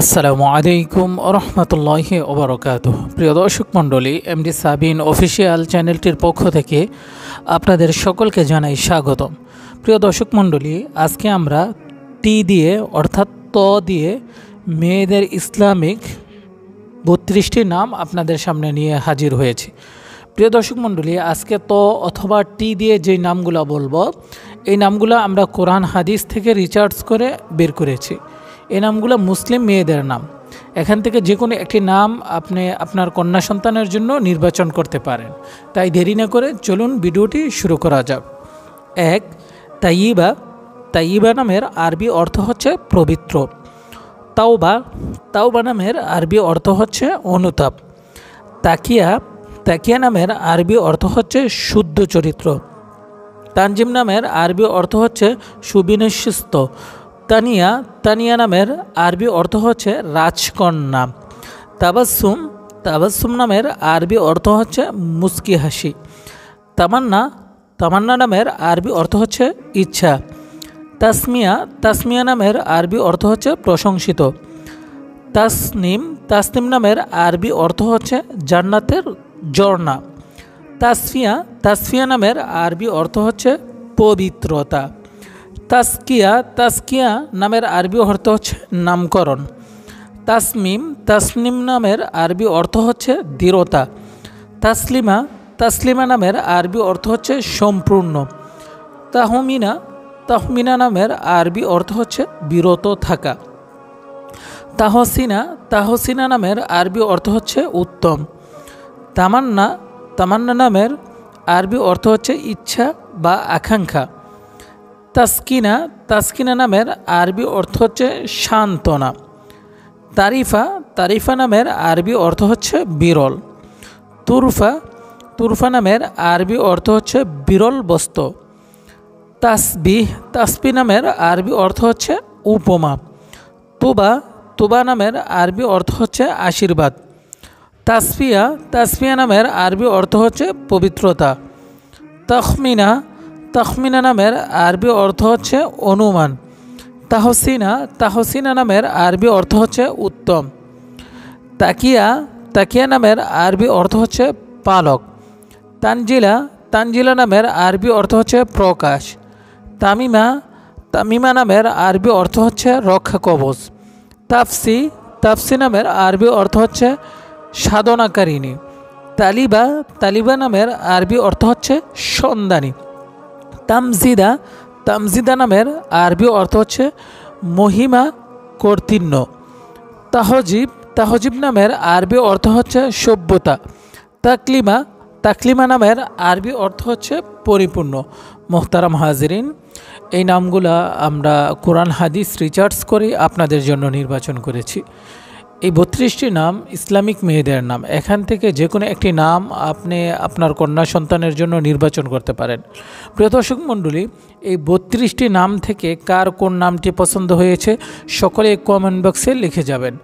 আসসালামু আলাইকুম রহমতুল্লাহি ওবরাকাতুহ। প্রিয় দর্শক মণ্ডলী, এমডি সাবিন অফিসিয়াল চ্যানেলটির পক্ষ থেকে আপনাদের সকলকে জানাই স্বাগতম। প্রিয় দর্শক মণ্ডলী, আজকে আমরা টি দিয়ে অর্থাৎ ত দিয়ে মেয়েদের ইসলামিক 32টি নাম আপনাদের সামনে নিয়ে হাজির হয়েছি। প্রিয় দর্শক মণ্ডলী, আজকে ত অথবা টি দিয়ে যেই নামগুলো বলবো, এই নামগুলো আমরা কোরআন হাদিস থেকে রিসার্চ করে বের করেছি। এই নামগুলো মুসলিম মেয়েদের নাম। এখান থেকে যে কোনো একটি নাম আপনি আপনার কন্যা সন্তানের জন্য নির্বাচন করতে পারেন। তাই দেরি না করে চলুন ভিডিওটি শুরু করা যাক। 1. তাইয়িবা। তাইয়িবা নামের আরবি অর্থ হচ্ছে পবিত্র। তাওবা। তাওবা নামের আরবি অর্থ হচ্ছে অনুতাপ। তাকিয়া। তাকিয়া নামের আরবি অর্থ হচ্ছে শুদ্ধ চরিত্র। তানজিম নামের আরবি অর্থ হচ্ছে সুবিন্যস্ত। তানিয়া। তানিয়া নামের আরবি অর্থ হচ্ছে রাজকন্যা। তাবাসসুম। তাবাসসুম নামের আরবি অর্থ হচ্ছে মুস্কি হাসি। তামান্না। তামান্না নামের আরবি অর্থ হচ্ছে ইচ্ছা। তাসমিয়া। তাসমিয়া নামের আরবি অর্থ হচ্ছে প্রশংসিত। তাসনিম। তাসনিম নামের আরবি অর্থ হচ্ছে জান্নাতের ঝর্ণা। তাসফিয়া। তাসফিয়া নামের আরবি অর্থ হচ্ছে পবিত্রতা। তাসকিয়া। তাসকিয়া নামের আরবি অর্থ হচ্ছে নামকরণ। তাসমিম। তাসনিম নামের আরবি অর্থ হচ্ছে দৃঢ়তা। তাসলিমা। তাসলিমা নামের আরবি অর্থ হচ্ছে সম্পূর্ণ। তাহমিনা। তাহমিনা নামের আরবি অর্থ হচ্ছে বিরত থাকা। তাহসিনা। তাহসিনা নামের আরবি অর্থ হচ্ছে উত্তম। তামান্না। তামান্না নামের আরবি অর্থ হচ্ছে ইচ্ছা বা আকাঙ্ক্ষা। তাসকিনা। তাসকিনা নামের আরবি অর্থ হচ্ছে সান্ত্বনা। তারিফা। তারিফা নামের আরবি অর্থ হচ্ছে বিরল। তুরফা। তুরফা নামের আরবি অর্থ হচ্ছে বিরল বস্তু। তাসবিহ। তাসবিহ নামের আরবি অর্থ হচ্ছে উপমা। তুবা। তুবা নামের আরবি অর্থ হচ্ছে আশীর্বাদ। তাসফিয়া। তাসফিয়া নামের আরবি অর্থ হচ্ছে পবিত্রতা। তখমিনা। তখমিনা নামের আরবি অর্থ হচ্ছে অনুমান। তাহসিনা। তাহসিনা নামের আরবি অর্থ হচ্ছে উত্তম। তাকিয়া। তাকিয়া নামের আরবি অর্থ হচ্ছে পালক। তানজিলা। তানজিলা নামের আরবি অর্থ হচ্ছে প্রকাশ। তামিমা। তামিমা নামের আরবি অর্থ হচ্ছে রক্ষা কবচ। তাফসি। তাফসি নামের আরবি অর্থ হচ্ছে সাধনাকারিণী। তালিবা। তালিবা নামের আরবি অর্থ হচ্ছে সন্ধানী। তামজিদা। তামজিদা নামের আরবি অর্থ হচ্ছে মহিমা কর্তৃত্ব। তাহজিব। তাহজিব নামের আরবি অর্থ হচ্ছে সভ্যতা। তাকলিমা। তাকলিমা নামের আরবি অর্থ হচ্ছে পরিপূর্ণ। মোহতারাম হাজিরিন, এই নামগুলা আমরা কোরআন হাদিস রিসার্চ করে আপনাদের জন্য নির্বাচন করেছি। এই 32টি নাম ইসলামিক মেয়েদের নাম। এখান থেকে যে কোনো একটি নাম আপনি আপনার কন্যা সন্তানের জন্য নির্বাচন করতে পারেন। প্রিয় দর্শক মণ্ডলী, এই 32টি নাম থেকে কার কোন নামটি পছন্দ হয়েছে সকলে কমেন্ট বক্সে লিখে যাবেন।